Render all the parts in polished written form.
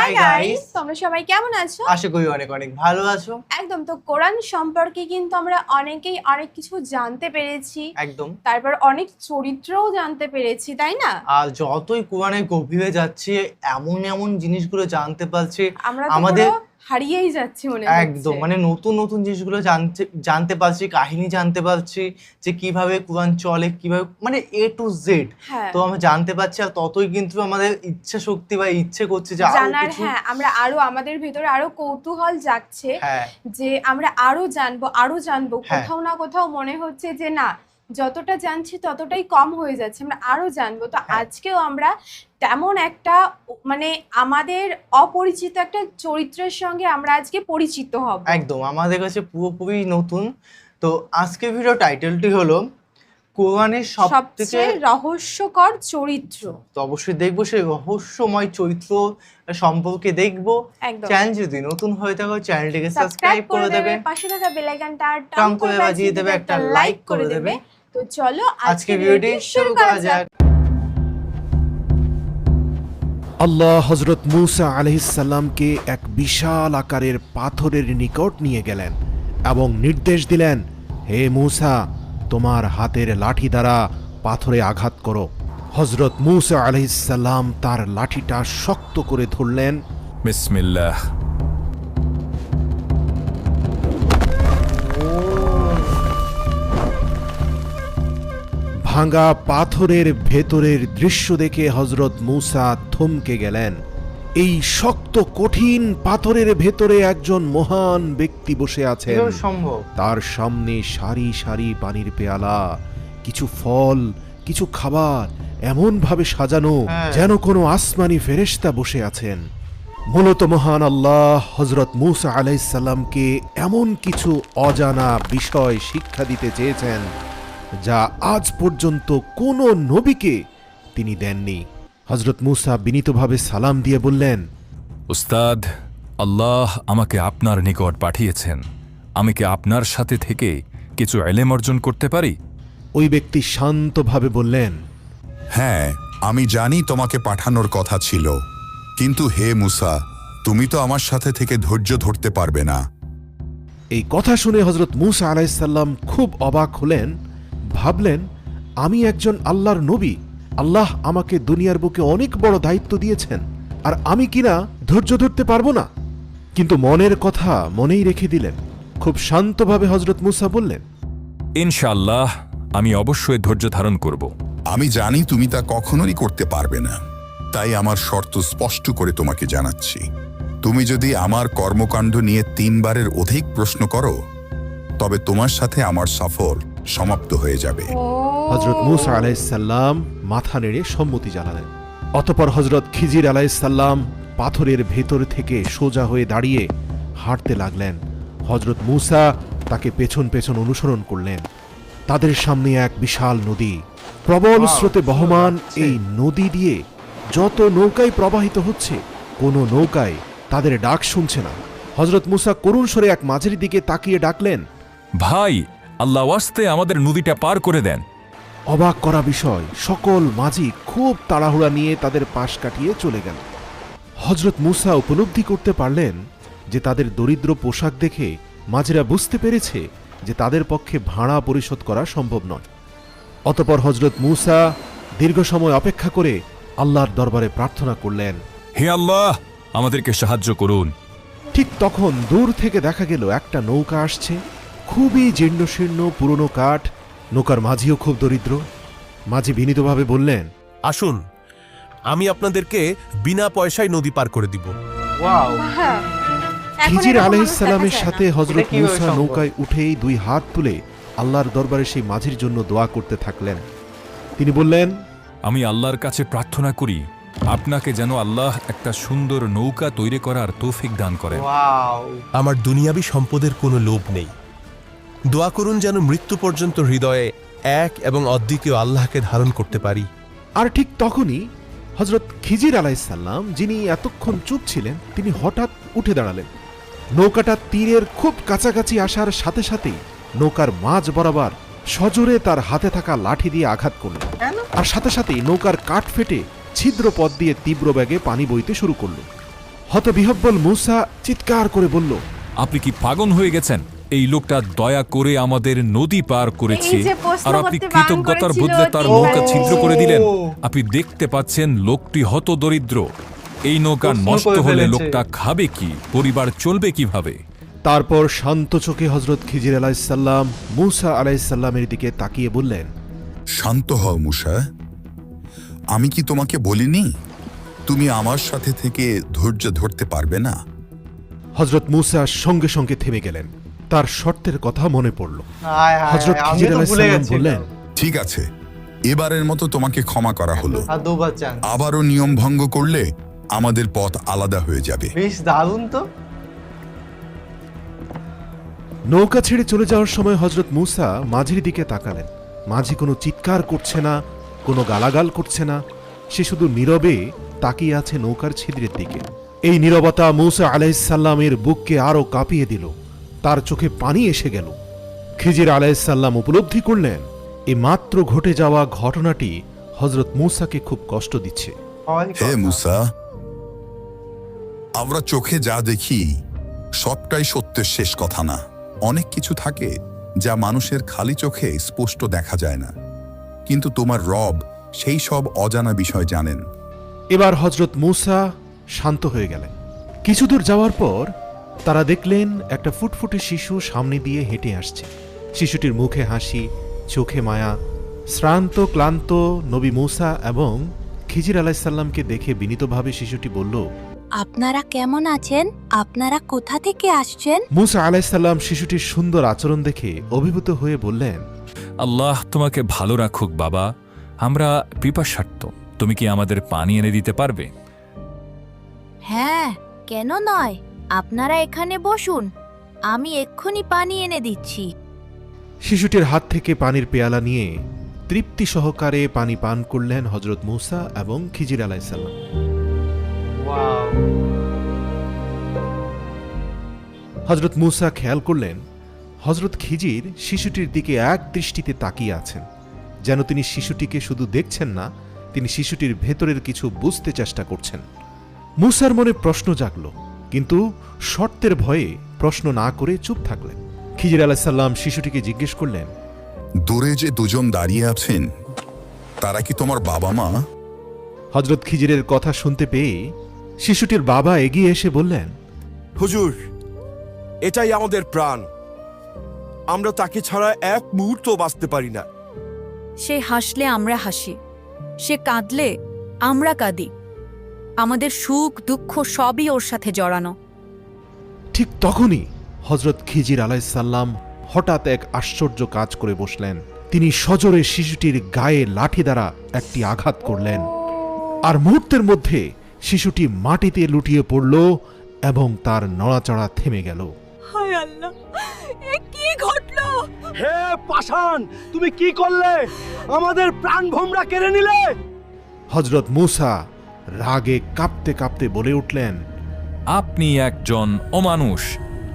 Hi guys, তোমরা সবাই কেমন আছো? আশা করি অনেক অনেক ভালো আছো। একদম। তো কোরআন সম্পর্কে কিন্তু আমরা অনেকেই অনেক কিছু জানতে পেরেছি, একদম। তারপর অনেক চরিত্রও জানতে পেরেছি, তাই না? আর যতই কোরআনের গভীরে যাচ্ছি এমন এমন জিনিসগুলো জানতে পারছি আমরা আমাদের হারিয়েই যাচ্ছি মনে হচ্ছে। একদম, মানে নতুন নতুন জিনিসগুলো জানতে পারছি, কাহিনী জানতে পারছি যে কিভাবে কোরআন চলে, কিভাবে মানে এ টু জেড। তো আমরা জানতে পারছি, আর ততই কিন্তু আমাদের ইচ্ছা শক্তি বা ইচ্ছে করছে যে জানার। হ্যাঁ, আমরা আরো আমাদের ভিতরে আরো কৌতূহল জাগছে যে আমরা আরো জানবো। কোথাও না কোথাও মনে হচ্ছে যে না, যতটা জানছি ততটাই কম হয়ে যাচ্ছে, আমরা আরো জানবো। তো আজকেও আমরা তেমন একটা মানে আমাদের অপরিচিত একটা চরিত্রের সঙ্গে আমরা আজকে পরিচিত হব। একদম, আমাদের কাছে পুরোপুরি নতুন। তো আজকের ভিডিও টাইটেলটি হলো কোরআনের সবথেকে রহস্যকর চরিত্র। তো অবশ্যই দেখবো, সেই রহস্যময় চরিত্র সম্পর্কে দেখবো। চ্যানেল যদি নতুন হয়ে থাকো চ্যানেলটিকে সাবস্ক্রাইব করে দেবে, পাশে থাকা বেল আইকনটা টং করে বাজিয়ে দেবে, একটা লাইক করে দেবে। তো চলো আজকে ভিডিওটি শুরু করা যাক। আল্লাহ হযরত মূসা আলাইহিস সালামকে এক বিশাল আকারের পাথরের নিকট নিয়ে গেলেন এবং নির্দেশ দিলেন, হে মূসা, তোমার হাতের লাঠি দ্বারা পাথরে আঘাত করো। হযরত মূসা আলাইহিস সালাম তার লাঠিটা শক্ত করে ধরলেন। বিসমিল্লাহ। ভাঙা পাথরের ভেতরের দৃশ্য দেখে হযরত মূসা থমকে গেলেন। এই শক্ত কঠিন পাথরের ভেতরে একজন মহান ব্যক্তি বসে আছেন। তার সামনে সারি সারি পানির পেয়ালা, কিছু ফল, কিছু খাবার এমন ভাবে সাজানো যেন কোনো আসমানি ফেরেশতা বসে আছেন। মূলত মহান আল্লাহ হযরত মূসা আলাইহিস সালামকে এমন কিছু অজানা বিষয় শিক্ষা দিতে চেয়েছেন যা আজ পর্যন্ত কোনো নবীকে তিনি দেননি। হযরত মূসা বিনীতভাবে সালাম দিয়ে বললেন, উস্তাদ, আল্লাহ আমাকে আপনার নিকট পাঠিয়েছেন। আমি কি আপনার সাথে থেকে কিছু ইলম অর্জন করতে পারি? ওই ব্যক্তি শান্তভাবে বললেন, হ্যাঁ, আমি জানি তোমাকে পাঠানোর কথা ছিল, কিন্তু হে মূসা, তুমি তো আমার সাথে থেকে ধৈর্য ধরতে পারবে না। এই কথা শুনে হযরত মূসা আলাইহিস সালাম খুব অবাক হলেন। ভাবলেন, আমি একজন আল্লাহর নবী, আল্লাহ আমাকে দুনিয়ার বুকে অনেক বড় দায়িত্ব দিয়েছেন, আর আমি কিনা ধৈর্য ধরতে পারবো না। কিন্তু মনের কথা মনেই রেখে দিলেন। খুব শান্তভাবে হযরত মূসা বললেন, ইনশাআল্লাহ আমি অবশ্যই ধৈর্য ধারণ করব। আমি জানি তুমি তা কখনোই করতে পারবে না, তাই আমার শর্ত স্পষ্ট করে তোমাকে জানাচ্ছি। তুমি যদি আমার কর্মকাণ্ড নিয়ে 3 বারের অধিক প্রশ্ন করো, তবে তোমার সাথে আমার সফর সমাপ্ত হয়ে যাবে। হযরত মূসা আলাইহিস সালাম মাথা নেড়ে সম্মতি জানালেন। অতঃপর হযরত খিজির আলাইহিস সালাম পাথরের ভেতর থেকে সোজা হয়ে দাঁড়িয়ে হাঁটতে লাগলেন। হযরত মূসা তাকে পেছন পেছন অনুসরণ করলেন। তাদের সামনে এক বিশাল নদী, প্রবল স্রোতে বহমান। এই নদী দিয়ে যত নৌকাই প্রবাহিত হচ্ছে, কোনো নৌকায় তাদের ডাক শুনছে না। হযরত মূসা করুণ স্বরে এক মাঝির দিকে তাকিয়ে ডাকলেন, ভাই, আল্লাহ ওয়াস্তে আমাদের নদীটা পার করে দেন। অবাক করা বিষয়, সকল মাঝি খুব তাড়াহুড়া নিয়ে তাদের পাশ কাটিয়ে চলে গেল। হযরত মূসা উপলব্ধি করতে পারলেন যে তাদের দরিদ্র পোশাক দেখে মাঝিরা বুঝতে পেরেছে যে তাদের পক্ষে ভাড়া পরিশোধ করা সম্ভব নয়। অতঃপর হযরত মূসা দীর্ঘ সময় অপেক্ষা করে আল্লাহর দরবারে প্রার্থনা করলেন, হে আল্লাহ, আমাদেরকে সাহায্য করুন। ঠিক তখন দূর থেকে দেখা গেল একটা নৌকা আসছে, খুবই জীর্ণশীর্ণ, পুরনো কাঠ। নৌকার মাঝিও খুব দরিদ্র। মাঝি বিনীতভাবে বললেন, আসুন, আমি আপনাদেরকে বিনা পয়সায় নদী পার করে দিব। খিজির আলাইহিস সালামের সাথে হযরত মূসা নৌকায় উঠেই 2 হাত তুলে আল্লাহর দরবারে সেই মাঝির জন্য দোয়া করতে থাকলেন। তিনি বললেন, আমি আল্লাহর কাছে প্রার্থনা করি আপনাকে যেন আল্লাহ একটা সুন্দর নৌকা তৈরি করার তৌফিক দান করেন। আমার দুনিয়াবি সম্পদের কোনো লোভ নেই। দোয়া করুন যেন মৃত্যু পর্যন্ত হৃদয়ে এক এবং অদ্বিতীয় আল্লাহকে ধারণ করতে পারি। আর ঠিক তখনই হযরত খিজির আলাইহিস সালাম, যিনি এতক্ষণ চুপ ছিলেন, তিনি হঠাৎ উঠে দাঁড়ালেন। নৌকাটা তীরের খুব কাছাকাছি আসার সাথে সাথেই নৌকার মাঝ বরাবর সজোরে তার হাতে থাকা লাঠি দিয়ে আঘাত করল, আর সাথে সাথেই নৌকার কাঠ ফেটে ছিদ্র পথ দিয়ে তীব্র বেগে পানি বইতে শুরু করল। হতবিহ্বল মূসা চিৎকার করে বলল, আপনি কি পাগল হয়ে গেছেন? এই লোকটা দয়া করে আমাদের নদী পার করেছে, এই যে প্রশ্ন আর আপনি করতে বারণ কৃতজ্ঞতার করেছিল বদলে তার তিনবার। নৌকা ছিদ্র করে দিলেন। আপনি দেখতে পাচ্ছেন লোকটি হতদরিদ্র। এই নৌকা প্রশ্ন নষ্ট করে হলে ফেলেছে। লোকটা খাবে কি, পরিবার চলবে কিভাবে? তারপর শান্ত চোখে হজরত খিজির আলাইসাল্লাম মূসা আলাইসাল্লামের দিকে তাকিয়ে বললেন, শান্ত হও মূসা, আমি কি তোমাকে বলিনি তুমি আমার সাথে থেকে ধৈর্য ধরতে পারবে না? হজরত মূসা সঙ্গে সঙ্গে থেমে গেলেন। তার শর্তের কথা মনে পড়ল। হায় হায় হজরত হায়, আমি খিজির তো ভুলে আলাইসাল্লাম গেছি। বললেন, ঠিক আছে, এবারের মতো তোমাকে ক্ষমা করা হলো। আর দুবার চান্স। আবারও নিয়ম ভঙ্গ করলে আমাদের পথ আলাদা হয়ে যাবে। বেশ দারুণ তো। নৌকা ছেড়ে চলে যাওয়ার সময় হজরত মূসা মাঝির দিকে তাকালেন। মাঝি কোনো চিৎকার করছে না, কোনো গালাগাল করছে না, সে শুধু নীরবে তাকিয়ে আছে নৌকার ছিদ্রের দিকে। এই নীরবতা মূসা আলাইসাল্লামের বুককে আরো কাঁপিয়ে দিল। তার চোখে পানি এসে গেল। খিজির আলাইসাল্লাম উপলব্ধি করলেন এই মাত্র ঘটে যাওয়া ঘটনাটি হজরত মূসাকে খুব কষ্ট দিচ্ছে। হে মূসা, আমরা চোখে যা দেখি সবটাই সত্যের শেষ কথা না। অনেক কিছু থাকে যা মানুষের খালি চোখে স্পষ্ট দেখা যায় না, কিন্তু তোমার রব সেই সব অজানা বিষয় জানেন। এবার হজরত মূসা শান্ত হয়ে গেলেন। কিছু দূর যাওয়ার পর তারা দেখলেন একটা ফুটফুটে শিশু সামনে দিয়ে হেঁটে আসছে। শিশুটির মুখে হাসি, চোখে মায়া। শ্রান্ত ক্লান্ত নবী মূসা এবং খিজির আলাইসাল্লামকে দেখে বিনীতভাবে শিশুটি বলল, আপনারা কেমন আছেন? আপনারা কোথা থেকে আসছেন? মূসা আলাইসাল্লাম শিশুটির সুন্দর আচরণ দেখে অভিভূত হয়ে বললেন, আল্লাহ তোমাকে ভালো রাখুক বাবা, আমরা পিপাসার্ত, তুমি কি আমাদের পানি এনে দিতে পারবে? হ্যাঁ, কেন নয়, আপনারা এখানে বসুন, আমি এক্ষুনি পানি এনে দিচ্ছি। শিশুটির হাত থেকে পানির পেয়ালা নিয়ে তৃপ্তি সহকারে পানি পান করলেন হজরত মূসা এবং খিজির আলাইসাল্লাম। ওয়াও। হজরত মূসা খেয়াল করলেন হজরত খিজির শিশুটির দিকে এক দৃষ্টিতে তাকিয়ে আছেন, যেন তিনি শিশুটিকে শুধু দেখছেন না, তিনি শিশুটির ভেতরের কিছু বুঝতে চেষ্টা করছেন। মূসার মনে প্রশ্ন জাগল, কিন্তু শর্তের ভয়ে প্রশ্ন না করে চুপ থাকলেন। খিজির আলাইসাল্লাম শিশুটিকে জিজ্ঞেস করলেন, দূরে যে দুজন দাঁড়িয়ে আছেন তারা কি তোমার বাবা মা? হজরত খিজিরের কথা শুনতে পেয়ে শিশুটির বাবা এগিয়ে এসে বললেন, হুজুর, এটাই আমাদের প্রাণ, আমরা তাকে ছাড়া এক মুহূর্ত বাঁচতে পারি না। সে হাসলে আমরা হাসি, সে কাঁদলে আমরা কাঁদি, আমাদের সুখ দুঃখ সবই ওর সাথে জড়ানো। ঠিক তখনই হজরত খিজির আলাইসাল্লাম হঠাৎ এক আশ্চর্য কাজ করে বসলেন। তিনি সজোরে শিশুটির গায়ে লাঠি দ্বারা একটি আঘাত করলেন, আর মুহূর্তের মধ্যে শিশুটি মাটিতে লুটিয়ে পড়ল এবং তার নড়াচড়া থেমে গেল। হায় আল্লাহ, এ কি ঘটলো? হে পাষাণ, তুমি কি করলে? আমাদের প্রাণ ভোমরা কেড়ে নিলে। হজরত মূসা রাগে কাঁপতে কাঁপতে বলে উঠলেন, আপনি একজন অমানুষ,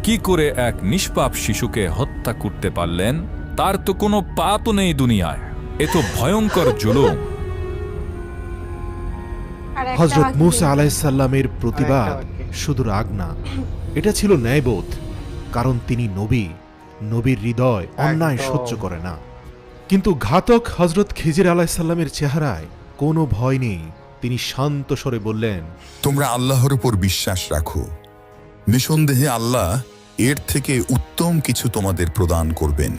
কি করে এক নিষ্পাপ শিশুকে হত্যা করতে পারলেন? তার তো কোনো পাপ নেই দুনিয়ায়, এ তো ভয়ঙ্কর জুলুম। আর একটা হজরত বাকি মূসা নেই। আলাইসাল্লামের প্রতিবাদ শুধু রাগ না, এটা ছিল ন্যায়বোধ, কারণ তিনি নবী, নবীর হৃদয় অন্যায় একদম। সহ্য করে না। কিন্তু ঘাতক হজরত খিজির আলাইসাল্লামের চেহারায় কোনো ভয় নেই। তিনি শান্ত স্বরে বললেন, তোমরা আল্লাহর উপর বিশ্বাস রাখো, নিঃসন্দেহে আল্লাহ এর থেকে উত্তম কিছু তোমাদের প্রদান করবেন।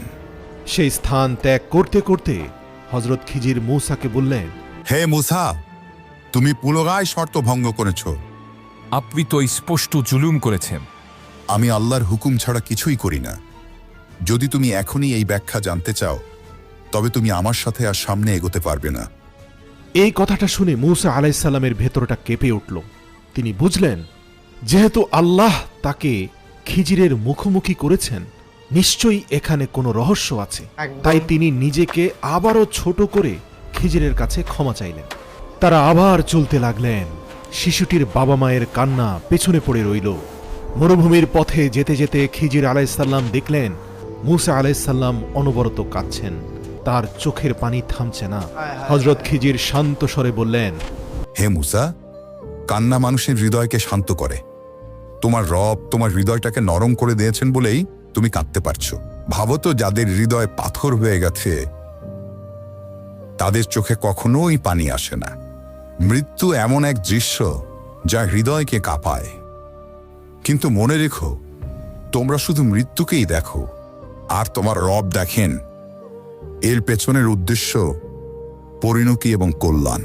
সেই স্থান ত্যাগ করতে করতে হজরত খিজির মূসাকে বললেন, হে মূসা, তুমি পুনরায় শর্ত ভঙ্গ করেছ। আপনি তো স্পষ্ট জুলুম করেছেন। আমি আল্লাহর হুকুম ছাড়া কিছুই করি না। যদি তুমি এখনই এই ব্যাখ্যা জানতে চাও, তবে তুমি আমার সাথে আর সামনে এগোতে পারবে না। এই কথাটা শুনে মূসা আলাইসাল্লামের ভেতরটা কেঁপে উঠল। তিনি বুঝলেন, যেহেতু আল্লাহ তাকে খিজিরের মুখোমুখি করেছেন, নিশ্চয়ই এখানে কোনো রহস্য আছে। একদম। তাই তিনি নিজেকে আবারও ছোট করে খিজিরের কাছে ক্ষমা চাইলেন। তারা আবার চলতে লাগলেন। শিশুটির বাবা মায়ের কান্না পেছনে পড়ে রইল। মরুভূমির পথে যেতে যেতে খিজির আলাইসাল্লাম দেখলেন মূসা আলাইসাল্লাম অনবরত কাঁদছেন, তার চোখের পানি থামছে না। হজরত খিজির শান্ত স্বরে বললেন, হে মূসা, কান্না মানুষের হৃদয়কে শান্ত করে। তোমার রব তোমার হৃদয়টাকে নরম করে দিয়েছেন বলেই তুমি কাঁদতে পারছো। ভাবো তো, যাদের হৃদয় পাথর হয়ে গেছে তাদের চোখে কখনোই পানি আসে না। মৃত্যু এমন এক দৃশ্য যা হৃদয়কে কাঁপায়। কিন্তু মনে রেখো, তোমরা শুধু মৃত্যুকেই দেখো, আর তোমার রব দেখেন এর পেছনের উদ্দেশ্য পরিণতি এবং কল্যাণ।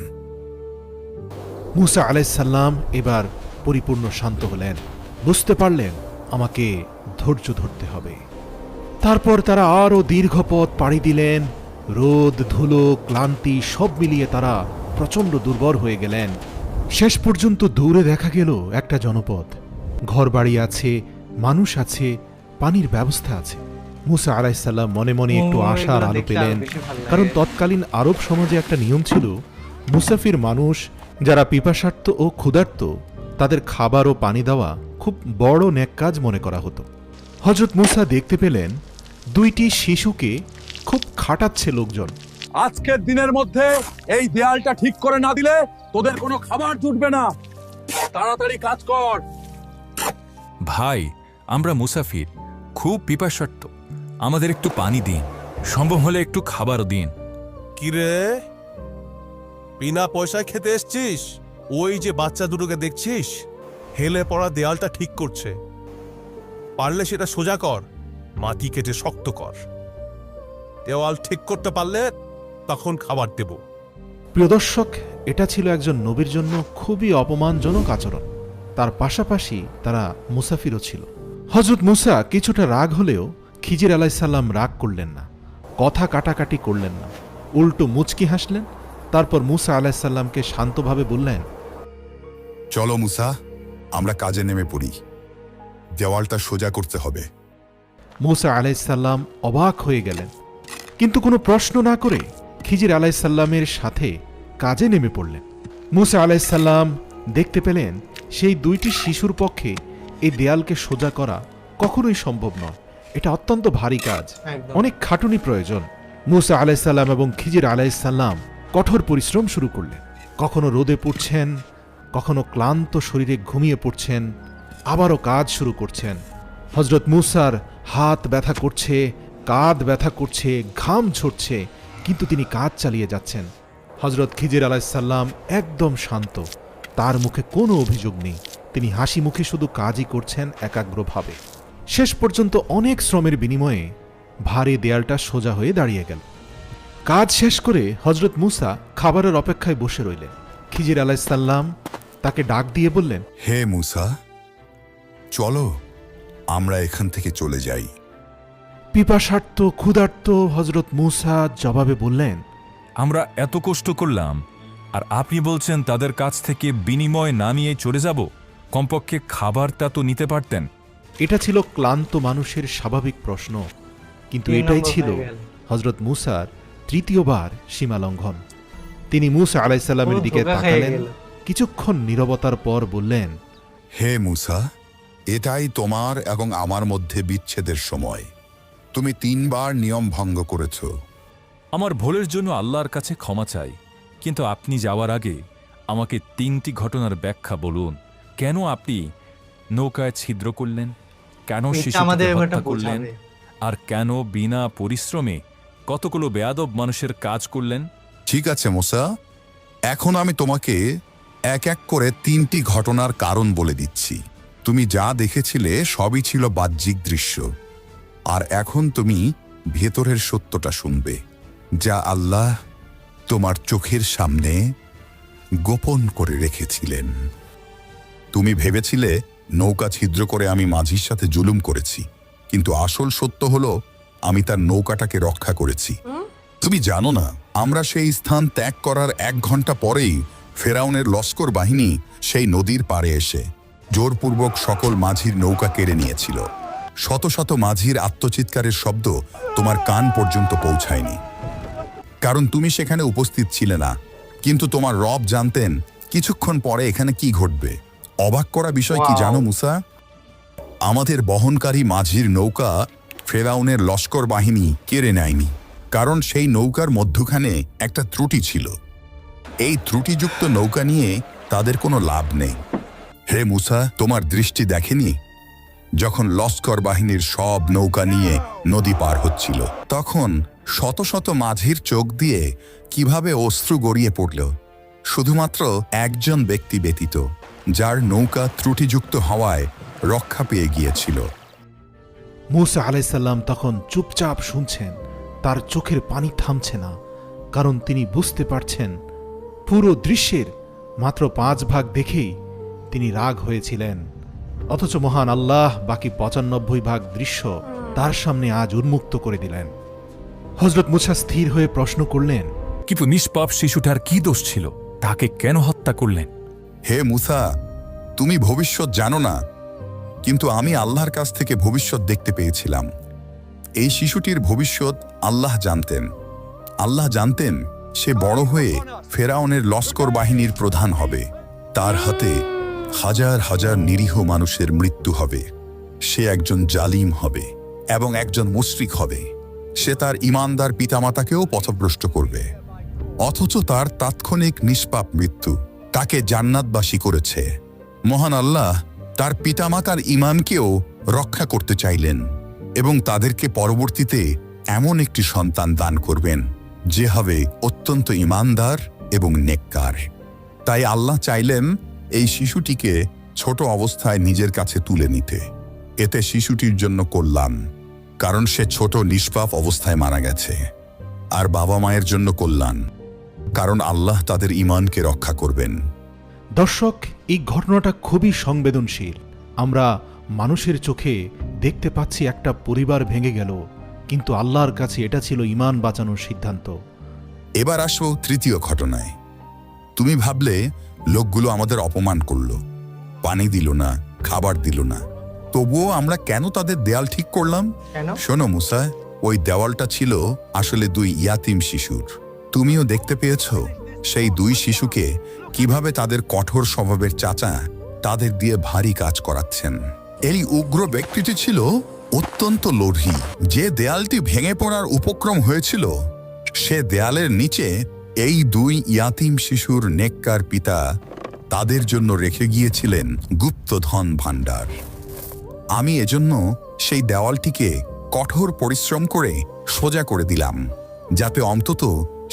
মুসা আলাইসাল্লাম এবার পরিপূর্ণ শান্ত হলেন, বুঝতে পারলেন আমাকে ধৈর্য ধরতে হবে। তারপর তারা আরও দীর্ঘ পথ পাড়ি দিলেন। রোদ, ধুলো, ক্লান্তি সব মিলিয়ে তারা প্রচণ্ড দুর্বল হয়ে গেলেন। শেষ পর্যন্ত দূরে দেখা গেল একটা জনপদ। ঘরবাড়ি আছে, মানুষ আছে, পানির ব্যবস্থা আছে। মুসা আলাইসাল্লাম মনে মনে একটু আশার আলো পেলেন, কারণ তৎকালীন আরব সমাজে একটা নিয়ম ছিল, মুসাফির মানুষ যারা পিপাসার্ত ও ক্ষুধার্ত তাদের খাবার ও পানি দেওয়া খুব বড় নেক কাজ মনে করা হতো। হযরত মুসা দেখতে পেলেন দুইটি শিশুকে খুব খাটাচ্ছে লোকজন। আজকের দিনের মধ্যে এই দেয়ালটা ঠিক করে না দিলে তোদের কোনো খাবার জুটবে না। তাড়াতাড়ি কাজ কর। ভাই, আমরা মুসাফির, খুব পিপাসার্ত, আমাদের একটু পানি দিন, সম্ভব হলে একটু খাবারও দিন। কিরে, বিনা পয়সায় খেতে এসছিস? ওই যে বাচ্চা দুটোকে দেখছিস, হেলে পড়া দেয়ালটা ঠিক করছে। পারলে সেটা সোজা কর, মাটি কেটে শক্ত কর। দেওয়াল ঠিক করতে পারলে তখন খাবার দেব। প্রিয় দর্শক, এটা ছিল একজন নবীর জন্য খুবই অপমানজনক আচরণ। তার পাশাপাশি তারা মুসাফিরও ছিল। হযরত মুসা কিছুটা রাগ হলেও খিজির আলাইসাল্লাম রাগ করলেন না, কথা কাটাকাটি করলেন না, উল্টো মুচকি হাসলেন। তারপর মুসা আলাইসাল্লামকে শান্তভাবে বললেন, চলো মুসা, আমরা কাজে নেমে পড়ি। দেওয়ালটা সোজা করতে হবে। মুসা আলাইসাল্লাম অবাক হয়ে গেলেন, কিন্তু কোনো প্রশ্ন না করে খিজির আলাইসাল্লামের সাথে কাজে নেমে পড়লেন। মুসা আলাইসাল্লাম দেখতে পেলেন সেই দুইটি শিশুর পক্ষে এই দেয়ালকে সোজা করা কখনোই সম্ভব নয়। এটা অত্যন্ত ভারী কাজ, অনেক খাটুনি প্রয়োজন। মুসা আলাইসাল্লাম এবং খিজির আলাইসাল্লাম কঠোর পরিশ্রম শুরু করলেন। কখনো রোদে পড়ছেন, কখনো ক্লান্ত শরীরে ঘুমিয়ে পড়ছেন, আবারও কাজ শুরু করছেন। হযরত মুসার হাত ব্যথা করছে, কাঁধ ব্যথা করছে, ঘাম ঝরছে, কিন্তু তিনি কাজ চালিয়ে যাচ্ছেন। হযরত খিজির আলাইসাল্লাম একদম শান্ত, তার মুখে কোনো অভিযোগ নেই। তিনি হাসি মুখে শুধু কাজই করছেন একাগ্রভাবে। শেষ পর্যন্ত অনেক শ্রমের বিনিময়ে ভারী দেয়ালটা সোজা হয়ে দাঁড়িয়ে গেল। কাজ শেষ করে হযরত মুসা খাবারের অপেক্ষায় বসে রইলেন। খিজির আলাইসাল্লাম তাকে ডাক দিয়ে বললেন, হে মুসা, চলো আমরা এখান থেকে চলে যাই। পিপাসার্ত ক্ষুধার্ত হযরত মুসা জবাবে বললেন, আমরা এত কষ্ট করলাম, আর আপনি বলছেন তাদের কাছ থেকে বিনিময় না নিয়ে চলে যাব? কমপক্ষে খাবারটা তো নিতে পারতেন। এটা ছিল ক্লান্ত মানুষের স্বাভাবিক প্রশ্ন, কিন্তু এটাই ছিল হযরত মুসার তৃতীয়বার সীমালঙ্ঘন। তিনি মুসা আলাইসাল্লামের দিকে তাকালেন, কিছুক্ষণ নীরবতার পর বললেন, হে মুসা, এটাই তোমার এবং আমার মধ্যে বিচ্ছেদের সময়। তুমি 3 বার নিয়ম ভঙ্গ করেছ। আমার ভুলের জন্য আল্লাহর কাছে ক্ষমা চাই, কিন্তু আপনি যাওয়ার আগে আমাকে 3টি ঘটনার ব্যাখ্যা বলুন। কেন আপনি নৌকায় ছিদ্র করলেন, কেন শিশুকে হত্যা করলেন, আর কেন বিনা পরিশ্রমে কতগুলো বেয়াদব মানুষের কাজ করলেন? ঠিক আছে মুসা, এখন আমি তোমাকে এক এক করে 3টি ঘটনার কারণ বলে দিচ্ছি। তুমি যা দেখেছিলে সবই ছিল বাহ্যিক দৃশ্য, আর এখন তুমি ভেতরের সত্যটা শুনবে, যা আল্লাহ তোমার চোখের সামনে গোপন করে রেখেছিলেন। তুমি ভেবেছিলে নৌকা ছিদ্র করে আমি মাঝির সাথে জুলুম করেছি, কিন্তু আসল সত্য হলো আমি তার নৌকাটাকে রক্ষা করেছি। তুমি জানো না, আমরা সেই স্থান ত্যাগ করার 1 ঘন্টা পরেই ফেরাউনের লস্কর বাহিনী সেই নদীর পাড়ে এসে জোরপূর্বক সকল মাঝির নৌকা কেড়ে নিয়েছিল। শত শত মাঝির আত্মচিৎকারের শব্দ তোমার কান পর্যন্ত পৌঁছায়নি, কারণ তুমি সেখানে উপস্থিত ছিলে না। কিন্তু তোমার রব জানতেন কিছুক্ষণ পরে এখানে কি ঘটবে। অবাক করা বিষয় কি জানো মুসা? আমাদের বহনকারী মাঝির নৌকা ফেরাউনের লস্কর বাহিনী কেড়ে নেয়নি, কারণ সেই নৌকার মধ্যখানে একটা ত্রুটি ছিল। এই ত্রুটিযুক্ত নৌকা নিয়ে তাদের কোনো লাভ নেই। হে মুসা, তোমার দৃষ্টি দেখেনি যখন লস্কর বাহিনীর সব নৌকা নিয়ে নদী পার হচ্ছিল, তখন শত শত মাঝির চোখ দিয়ে কিভাবে অশ্রু গড়িয়ে পড়ল শুধুমাত্র একজন ব্যক্তি ব্যতীত, যার নৌকা ত্রুটিযুক্ত হওয়ায় রক্ষা পেয়ে গিয়েছিল। মূসা আলাইসাল্লাম তখন চুপচাপ শুনছেন, তার চোখের পানি থামছে না, কারণ তিনি বুঝতে পারছেন পুরো দৃশ্যের মাত্র 5 ভাগ দেখেই তিনি রাগ হয়েছিলেন, অথচ মহান আল্লাহ বাকি 95 ভাগ দৃশ্য তার সামনে আজ উন্মুক্ত করে দিলেন। হযরত মূসা স্থির হয়ে প্রশ্ন করলেন, কিন্তু নিষ্পাপ শিশুটার কি দোষ ছিল? তাকে কেন হত্যা করলেন? হে মুসা, তুমি ভবিষ্যৎ জানো না, কিন্তু আমি আল্লাহর কাছ থেকে ভবিষ্যৎ দেখতে পেয়েছিলাম। এই শিশুটির ভবিষ্যৎ আল্লাহ জানতেন। আল্লাহ জানতেন সে বড় হয়ে ফেরাউনের লস্কর বাহিনীর প্রধান হবে, তার হাতে হাজার হাজার নিরীহ মানুষের মৃত্যু হবে, সে একজন জালিম হবে এবং একজন মুশরিক হবে, সে তার ঈমানদার পিতামাতাকেও পথভ্রষ্ট করবে। অথচ তার তাৎক্ষণিক নিষ্পাপ মৃত্যু তাকে জান্নাতবাসী করেছে। মহান আল্লাহ তার পিতামাতার ঈমানকেও রক্ষা করতে চাইলেন এবং তাদেরকে পরবর্তীতে এমন একটি সন্তান দান করবেন যে হবে অত্যন্ত ঈমানদার এবং নেককার। তাই আল্লাহ চাইলেন এই শিশুটিকে ছোট অবস্থায় নিজের কাছে তুলে নিতে। এতে শিশুটির জন্য কল্যাণ, কারণ সে ছোট নিষ্পাপ অবস্থায় মারা গেছে, আর বাবা মায়ের জন্য কল্যাণ, কারণ আল্লাহ তাদের ঈমানকে রক্ষা করবেন। দর্শক, এই ঘটনাটা খুবই সংবেদনশীল। আমরা মানুষের চোখে দেখতে পাচ্ছি একটা পরিবার ভেঙে গেল, কিন্তু আল্লাহর কাছে এটা ছিল ঈমান বাঁচানোর সিদ্ধান্ত। এবার আসো তৃতীয় ঘটনায়। তুমি ভাবলে লোকগুলো আমাদের অপমান করল, পানি দিল না, খাবার দিল না, তবুও আমরা কেন তাদের দেয়াল ঠিক করলাম? শোনো মুসা, ওই দেওয়ালটা ছিল আসলে 2 ইয়াতিম শিশুর। তুমিও দেখতে পেয়েছ সেই 2 শিশুকে কিভাবে তাদের কঠোর স্বভাবের চাচা তাদের দিয়ে ভারী কাজ করাচ্ছেন। এই উগ্র ব্যক্তিটি ছিল অত্যন্ত লোভী। যে দেয়ালটি ভেঙে পড়ার উপক্রম হয়েছিল, সে দেয়ালের নিচে এই 2 ইয়াতিম শিশুর নেককার পিতা তাদের জন্য রেখে গিয়েছিলেন গুপ্তধন ভাণ্ডার। আমি এজন্য সেই দেওয়ালটিকে কঠোর পরিশ্রম করে সোজা করে দিলাম, যাতে অন্তত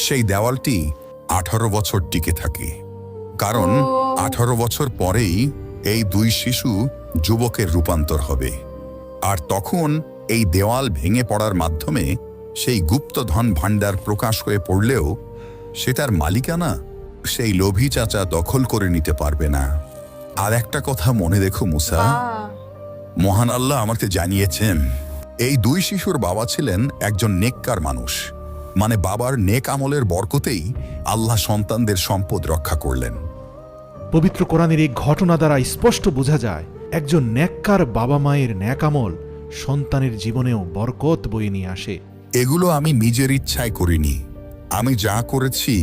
সেই দেওয়ালটি 18 বছর টিকে থাকে। কারণ 18 বছর পরেই এই 2 শিশু যুবকের রূপান্তর হবে, আর তখন এই দেওয়াল ভেঙে পড়ার মাধ্যমে সেই গুপ্তধন ভাণ্ডার প্রকাশ হয়ে পড়লেও সেটার মালিকানা সেই লোভী চাচা দখল করে নিতে পারবে না। আর একটা কথা মনে রেখো মুসা, মহান আল্লাহ আমাকে জানিয়েছেন এই 2 শিশুর বাবা ছিলেন একজন নেককার মানুষ, মানে বাবার নেক আমলের বরকতেই আল্লাহ সন্তানদের সম্পদ রক্ষা করলেন। পবিত্র কোরআনের এই ঘটনা দ্বারা স্পষ্ট বোঝা যায়, একজন নেককার বাবা মায়ের নেক আমল সন্তানের জীবনেও বরকত বয়ে নিয়ে আসে। এগুলো আমি নিজের ইচ্ছায় করিনি, আমি যা করেছি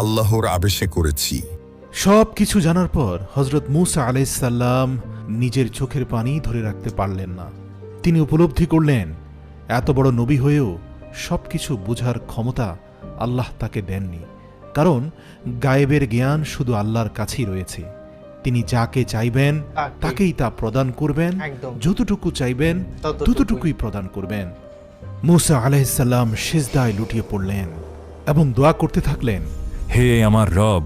আল্লাহর আদেশে করেছি। সব কিছু জানার পর হযরত মূসা আলাইহিসসালাম নিজের চোখের পানি ধরে রাখতে পারলেন না। তিনি উপলব্ধি করলেন, এত বড় নবী হয়েও সবকিছু বোঝার ক্ষমতা আল্লাহ তাকে দেননি, কারণ গায়েবের জ্ঞান শুধু আল্লাহর কাছেই রয়েছে। তিনি যাকে চাইবেন তাকেই তা প্রদান করবেন, যতটুকু চাইবেন ততটুকুই প্রদান করবেন। মূসা আলাইহিসসালাম সিজদায় লুটিয়ে পড়লেন এবং দোয়া করতে থাকলেন, হে আমার রব,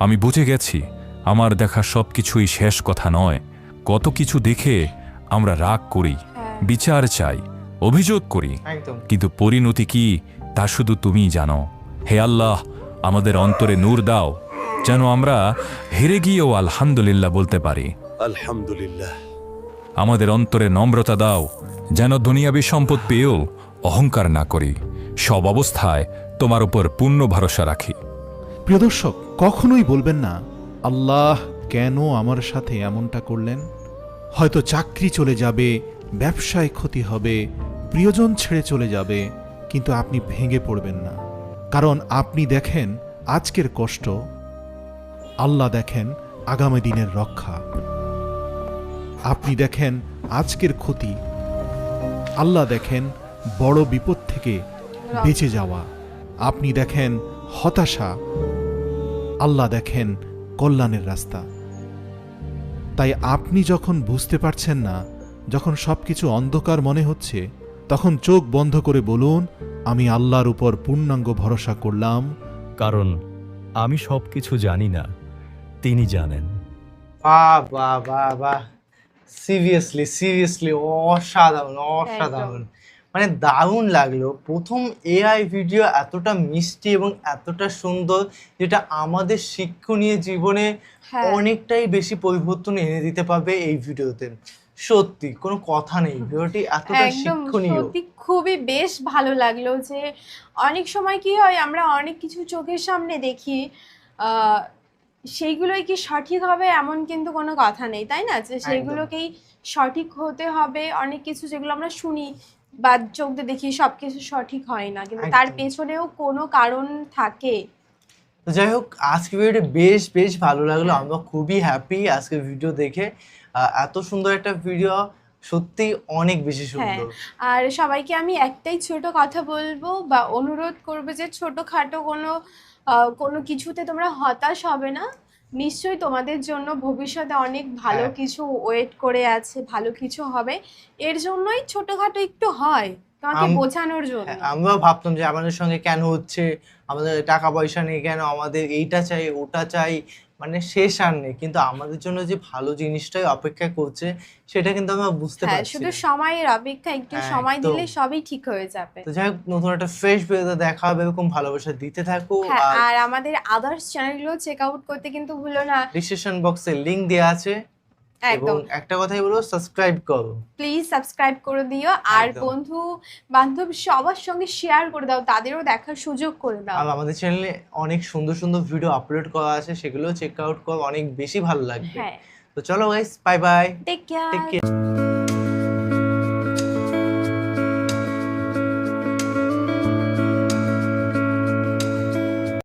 আমি বুঝে গেছি আমার দেখা সবকিছুই শেষ কথা নয়। কত কিছু দেখে আমরা রাগ করি, বিচার চাই, অভিযোগ করি, কিন্তু পরিণতি কি তা শুধু তুমিই জানো। হে আল্লাহ, আমাদের অন্তরে নূর দাও, যেন আমরা হেরে গিয়েও আলহামদুলিল্লাহ বলতে পারি। আলহামদুলিল্লাহ। আমাদের অন্তরে নম্রতা দাও, যেন দুনিয়াবী সম্পদ পেয়েও অহংকার না করি, সব অবস্থায় তোমার উপর পূর্ণ ভরসা রাখি। প্রিয় দর্শক, কখনোই বলবেন না, আল্লাহ কেন আমার সাথে এমনটা করলেন? হয়তো চাকরি চলে যাবে, ব্যবসায় ক্ষতি হবে, প্রিয়জন ছেড়ে চলে যাবে, কিন্তু আপনি ভেঙে পড়বেন না, কারণ আপনি দেখেন আজকের কষ্ট, আল্লাহ দেখেন আগামী দিনের রক্ষা। আপনি দেখেন আজকের ক্ষতি, আল্লাহ দেখেন বড় বিপদ থেকে বেঁচে যাওয়া। আপনি দেখেন হতাশা, আল্লাহ দেখেন কল্যাণের রাস্তা। তাই আপনি যখন বুঝতে পারছেন না, যখন সবকিছু অন্ধকার মনে হচ্ছে, তখন চোখ বন্ধ করে বলুন, আমি আল্লাহর উপর পূর্ণাঙ্গ ভরসা করলাম, কারণ আমি সবকিছু জানি না, তিনি জানেন। বাহ বাহ বাহ বাহ, সিরিয়াসলি অসাধারণ, মানে দারুণ লাগলো। প্রথম এআই ভিডিও এতটা মিষ্টি এবং এতটা সুন্দর, যেটা আমাদের শিক্ষণীয় জীবনে অনেকটাই বেশি পরিবর্তন এনে দিতে পারবে এই ভিডিওতে। সত্যি কোনো কথা নেই, ভিডিওটি এতটা শিক্ষণীয়, সত্যি খুবই বেশ ভালো লাগলো। যে অনেক সময় কি হয়, আমরা অনেক কিছু চোখের সামনে দেখি, সেইগুলোই কি সঠিক হবে এমন কিন্তু কোনো কথা নেই, তাই না? যে সেইগুলোকেই সঠিক হতে হবে। অনেক কিছু যেগুলো আমরা শুনি বা চোখ দিয়ে দেখি সবকিছু সঠিক হয় না, কিন্তু তার পেছনেও কোনো কারণ থাকে। যাই হোক, আজকে ভিডিওটি বেশ ভালো লাগলো। আমরা খুবই হ্যাপি আজকে ভিডিও দেখে। এত সুন্দর একটা ভিডিও, সত্যি অনেক বেশি সুন্দর। আর সবাইকে আমি একটাই ছোট কথা বলবো বা অনুরোধ করবো যে ছোটখাটো কোনো কিছুতে তোমরা হতাশ হবে না। নিশ্চয়ই তোমাদের জন্য ভবিষ্যতে অনেক ভালো কিছু ওয়েট করে আছে, ভালো কিছু হবে। এর জন্যই ছোটখাটো একটু হয়, তোমাকে বোঝানোর জন্য। আমরাও ভাবতাম যে আমাদের সঙ্গে কেন হচ্ছে, আমাদের টাকা পয়সা নেই কেন, আমাদের এইটা চাই ওটা চাই, মানে শেষ আর নেই। কিন্তু আমাদের জন্য যে ভালো জিনিসটাই অপেক্ষা করছে, সেটা কিন্তু আমরা বুঝতে পারছি। শুধু সময়ের অপেক্ষা, একটু সময় দিলে সবই ঠিক হয়ে যাবে। তো যাই হোক, নতুন একটা ফ্রেশ ভিডিওতে দেখা হবে। এরকম ভালোবাসা দিতে থাকো। আর আমাদের আদার্স চ্যানেলগুলো চেক আউট করতে কিন্তু ভুলো না, ডিসক্রিপশন বক্সে লিংক দেওয়া আছে। এবং একটা কথাই বলবো, সাবস্ক্রাইব করো, প্লিজ সাবস্ক্রাইব করে দিও। আর বন্ধু বান্ধব সবার সঙ্গে শেয়ার করে দাও, তাদেরও দেখার সুযোগ করে দাও। আর আমাদের চ্যানেলে অনেক সুন্দর ভিডিও আপলোড করা আছে, সেগুলো চেক আউট করো, অনেক বেশি ভালো লাগবে। তো চলো guys, bye bye, take care.